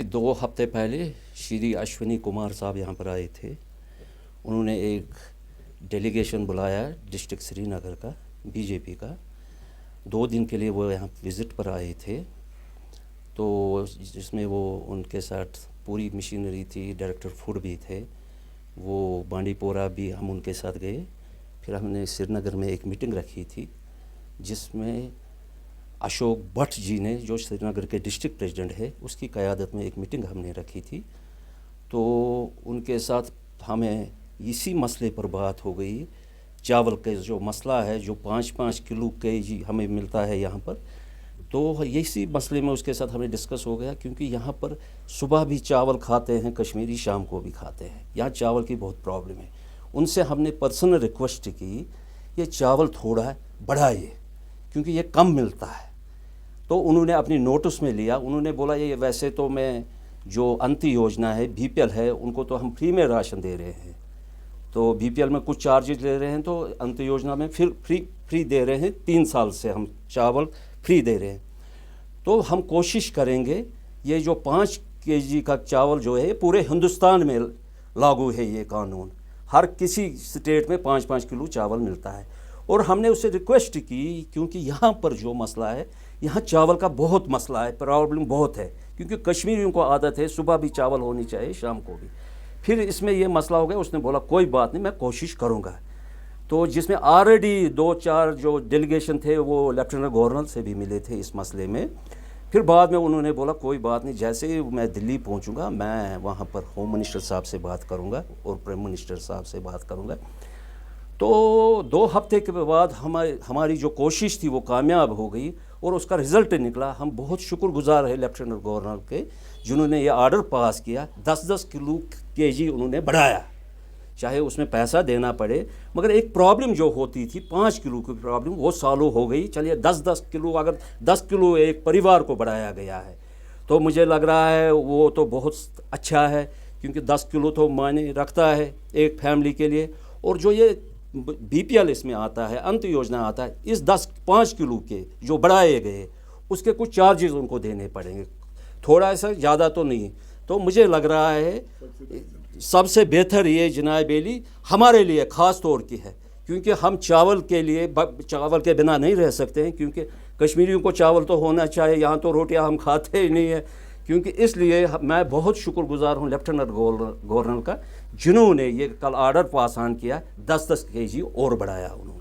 2 हफ्ते पहले श्री अश्विनी कुमार साहब यहाँ पर आए थे। उन्होंने एक डेलीगेशन बुलाया डिस्ट्रिक्ट श्रीनगर का, बीजेपी का। 2 दिन के लिए वो यहाँ विज़िट पर आए थे, तो जिसमें वो उनके साथ पूरी मशीनरी थी, डायरेक्टर फूड भी थे। वो बांडीपोरा भी हम उनके साथ गए। फिर हमने श्रीनगर में एक मीटिंग रखी थी, जिसमें अशोक भट्ट जी ने, जो श्रीनगर के डिस्ट्रिक्ट प्रेसिडेंट है, उसकी क़यादत में एक मीटिंग हमने रखी थी। तो उनके साथ हमें इसी मसले पर बात हो गई। चावल के जो मसला है, जो 5-5 किलो केजी हमें मिलता है यहाँ पर, तो इसी मसले में उसके साथ हमें डिस्कस हो गया। क्योंकि यहाँ पर सुबह भी चावल खाते हैं कश्मीरी, शाम को भी खाते हैं। यहाँ चावल की बहुत प्रॉब्लम है। उनसे हमने पर्सनल रिक्वेस्ट की, ये चावल थोड़ा बढ़ाइए क्योंकि ये कम मिलता है। तो उन्होंने अपनी नोटिस में लिया। उन्होंने बोला ये वैसे तो मैं जो अंत्य योजना है, बीपीएल है, उनको तो हम फ्री में राशन दे रहे हैं। तो बीपीएल में कुछ चार्जेज ले रहे हैं, तो अंत्य योजना में फिर फ्री दे रहे हैं। 3 साल से हम चावल फ्री दे रहे हैं। तो हम कोशिश करेंगे ये जो 5 केजी का चावल जो है, पूरे हिंदुस्तान में लागू है ये कानून। हर किसी स्टेट में 5-5 किलो चावल मिलता है। और हमने उससे रिक्वेस्ट की, क्योंकि यहाँ पर जो मसला है, यहाँ चावल का बहुत मसला है, प्रॉब्लम बहुत है। क्योंकि कश्मीरियों को आदत है सुबह भी चावल होनी चाहिए, शाम को भी। फिर इसमें ये मसला हो गया। उसने बोला कोई बात नहीं, मैं कोशिश करूँगा। तो जिसमें ऑलरेडी 2-4 जो डेलीगेशन थे, वो लेफ्टिनेंट गवर्नर से भी मिले थे इस मसले में। फिर बाद में उन्होंने बोला कोई बात नहीं, जैसे ही मैं दिल्ली पहुंचूंगा, मैं वहां पर होम मिनिस्टर साहब से बात करूंगा और प्राइम मिनिस्टर साहब से बात करूंगा। तो 2 हफ्ते के बाद हमारी जो कोशिश थी वो कामयाब हो गई और उसका रिज़ल्ट निकला। हम बहुत शुक्रगुजार है लेफ्टिनेंट गवर्नर के, जिन्होंने ये ऑर्डर पास किया। 10-10 किलो केजी उन्होंने बढ़ाया, चाहे उसमें पैसा देना पड़े। मगर एक प्रॉब्लम जो होती थी 5 किलो की प्रॉब्लम, वो सॉल्व हो गई। चलिए 10-10 किलो, अगर 10 किलो एक परिवार को बढ़ाया गया है, तो मुझे लग रहा है वो तो बहुत अच्छा है। क्योंकि 10 किलो तो मायने रखता है एक फैमिली के लिए। और जो ये बीपीएल इसमें आता है, अंत्य योजना आता है, इस 5 किलो के जो बढ़ाए गए, उसके कुछ चार्जेस उनको देने पड़ेंगे, थोड़ा सा ज़्यादा तो नहीं। तो मुझे लग रहा है सबसे बेहतर ये जनाब बेली हमारे लिए ख़ास तौर की है। क्योंकि हम चावल के बिना नहीं रह सकते हैं। क्योंकि कश्मीरियों को चावल तो होना चाहिए, यहाँ तो रोटियां हम खाते ही नहीं है। क्योंकि इसलिए मैं बहुत शुक्रगुजार हूँ लेफ्टिनेंट गवर्नर का, जिन्होंने ये कल ऑर्डर पास ऑन किया, 10-10 केजी और बढ़ाया उन्होंने।